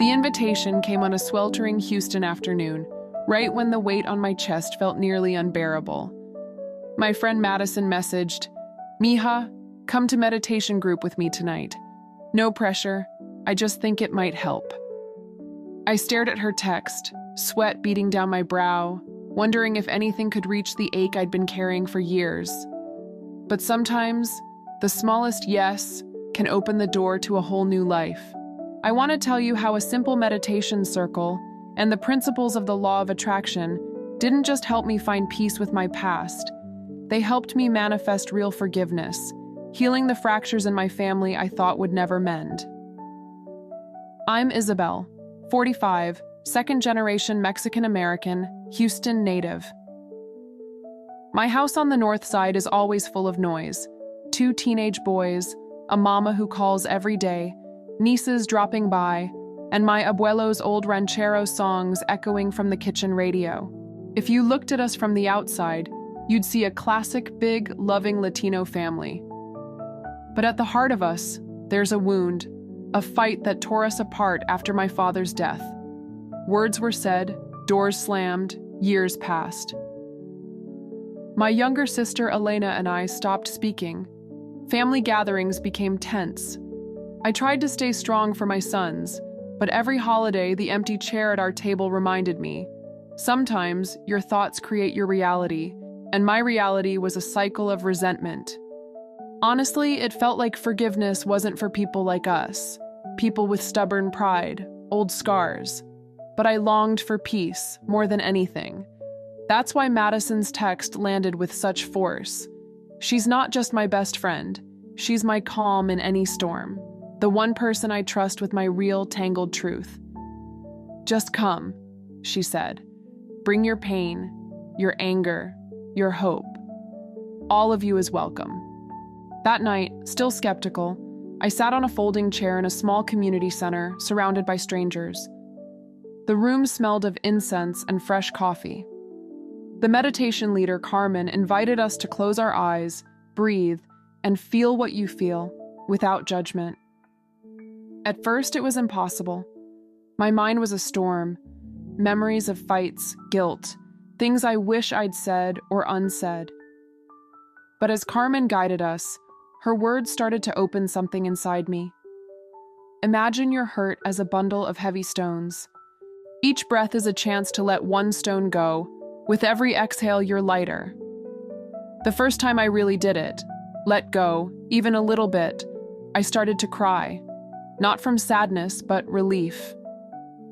The invitation came on a sweltering Houston afternoon, right when the weight on my chest felt nearly unbearable. My friend Madison messaged, "Mija, come to meditation group with me tonight. No pressure, I just think it might help." I stared at her text, sweat beating down my brow, wondering if anything could reach the ache I'd been carrying for years. But sometimes, the smallest yes can open the door to a whole new life. I want to tell you how a simple meditation circle and the principles of the law of attraction didn't just help me find peace with my past. They helped me manifest real forgiveness, healing the fractures in my family I thought would never mend. I'm Isabel, 45, second-generation Mexican-American, Houston native. My house on the north side is always full of noise. 2 teenage boys, a mama who calls every day, nieces dropping by, and my abuelo's old ranchero songs echoing from the kitchen radio. If you looked at us from the outside, you'd see a classic, big, loving Latino family. But at the heart of us, there's a wound, a fight that tore us apart after my father's death. Words were said, doors slammed, years passed. My younger sister Elena and I stopped speaking. Family gatherings became tense. I tried to stay strong for my sons, but every holiday the empty chair at our table reminded me, sometimes your thoughts create your reality, and my reality was a cycle of resentment. Honestly, it felt like forgiveness wasn't for people like us, people with stubborn pride, old scars. But I longed for peace more than anything. That's why Madison's text landed with such force. She's not just my best friend, she's my calm in any storm, the one person I trust with my real tangled truth. "Just come," she said. "Bring your pain, your anger, your hope. All of you is welcome." That night, still skeptical, I sat on a folding chair in a small community center surrounded by strangers. The room smelled of incense and fresh coffee. The meditation leader, Carmen, invited us to close our eyes, breathe, and feel what you feel, without judgment. At first, it was impossible. My mind was a storm, memories of fights, guilt, things I wish I'd said or unsaid. But as Carmen guided us, her words started to open something inside me. Imagine your hurt as a bundle of heavy stones. Each breath is a chance to let one stone go. With every exhale, you're lighter. The first time I really did it, let go, even a little bit, I started to cry. Not from sadness, but relief.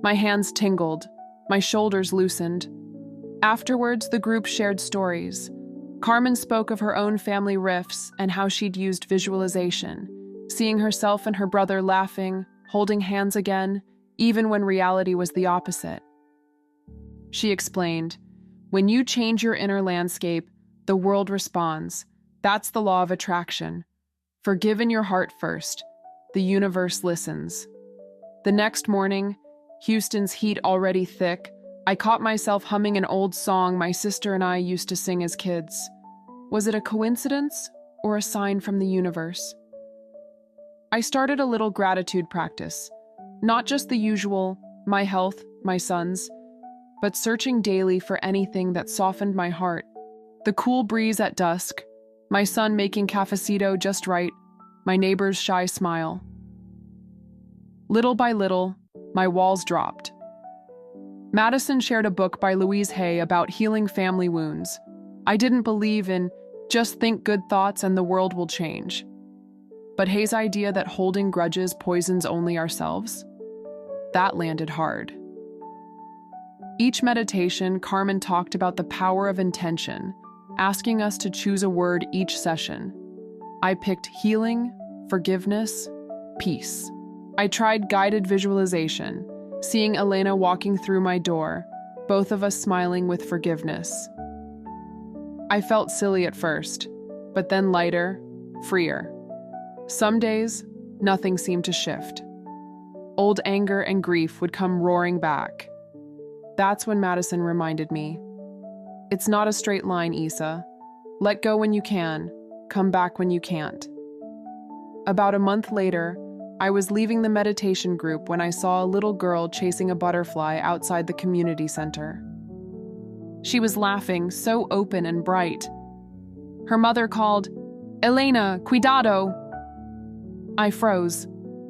My hands tingled, my shoulders loosened. Afterwards, the group shared stories. Carmen spoke of her own family rifts and how she'd used visualization, seeing herself and her brother laughing, holding hands again, even when reality was the opposite. She explained, "When you change your inner landscape, the world responds. That's the law of attraction. Forgive in your heart first. The universe listens." The next morning, Houston's heat already thick, I caught myself humming an old song my sister and I used to sing as kids. Was it a coincidence or a sign from the universe? I started a little gratitude practice. Not just the usual, my health, my sons, but searching daily for anything that softened my heart. The cool breeze at dusk, my son making cafecito just right, my neighbor's shy smile. Little by little, my walls dropped. Madison shared a book by Louise Hay about healing family wounds. I didn't believe in just think good thoughts and the world will change. But Hay's idea that holding grudges poisons only ourselves? That landed hard. Each meditation, Carmen talked about the power of intention, asking us to choose a word each session. I picked healing, forgiveness, peace. I tried guided visualization, seeing Elena walking through my door, both of us smiling with forgiveness. I felt silly at first, but then lighter, freer. Some days, nothing seemed to shift. Old anger and grief would come roaring back. That's when Madison reminded me, "It's not a straight line, Isa. Let go when you can, come back when you can't." About a month later, I was leaving the meditation group when I saw a little girl chasing a butterfly outside the community center. She was laughing, so open and bright. Her mother called, "Elena, cuidado!" I froze.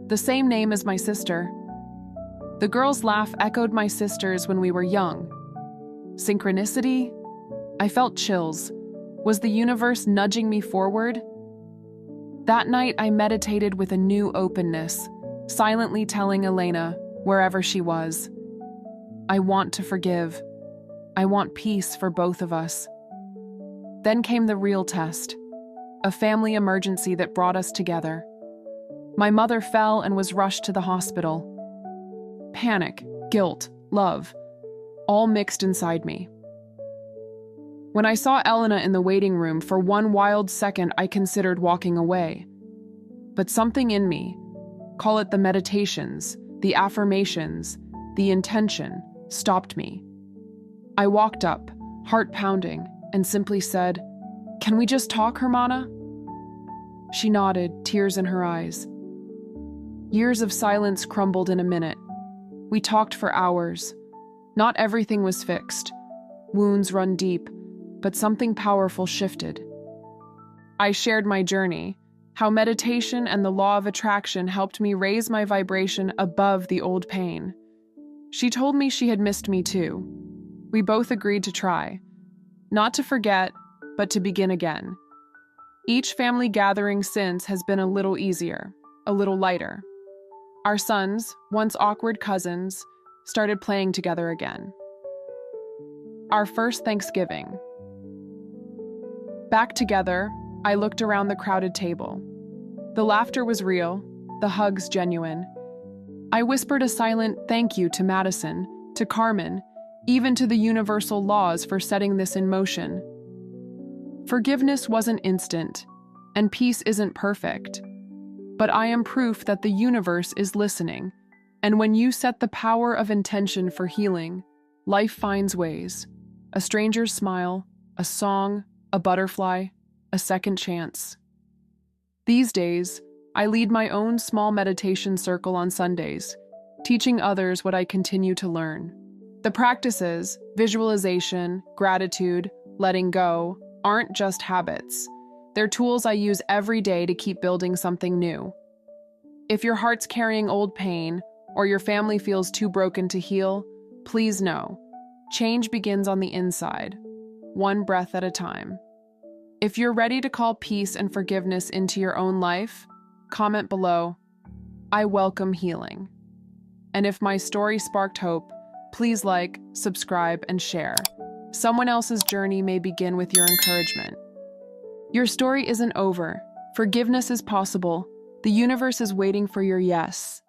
The same name as my sister. The girl's laugh echoed my sister's when we were young. Synchronicity? I felt chills. Was the universe nudging me forward? That night, I meditated with a new openness, silently telling Elena, wherever she was, I want to forgive. I want peace for both of us. Then came the real test, a family emergency that brought us together. My mother fell and was rushed to the hospital. Panic, guilt, love, all mixed inside me. When I saw Elena in the waiting room, for one wild second I considered walking away. But something in me, call it the meditations, the affirmations, the intention, stopped me. I walked up, heart pounding, and simply said, "Can we just talk, Hermana?" She nodded, tears in her eyes. Years of silence crumbled in a minute. We talked for hours. Not everything was fixed. Wounds run deep, but something powerful shifted. I shared my journey, how meditation and the law of attraction helped me raise my vibration above the old pain. She told me she had missed me too. We both agreed to try. Not to forget, but to begin again. Each family gathering since has been a little easier, a little lighter. Our sons, once awkward cousins, started playing together again. Our first Thanksgiving. Back together, I looked around the crowded table. The laughter was real, the hugs genuine. I whispered a silent thank you to Madison, to Carmen, even to the universal laws for setting this in motion. Forgiveness wasn't instant, and peace isn't perfect. But I am proof that the universe is listening, and when you set the power of intention for healing, life finds ways. A stranger's smile, a song, a butterfly, a second chance. These days, I lead my own small meditation circle on Sundays, teaching others what I continue to learn. The practices, visualization, gratitude, letting go, aren't just habits. They're tools I use every day to keep building something new. If your heart's carrying old pain, or your family feels too broken to heal, please know, change begins on the inside, one breath at a time. If you're ready to call peace and forgiveness into your own life, comment below, "I welcome healing." And if my story sparked hope, please like, subscribe, and share. Someone else's journey may begin with your encouragement. Your story isn't over. Forgiveness is possible. The universe is waiting for your yes.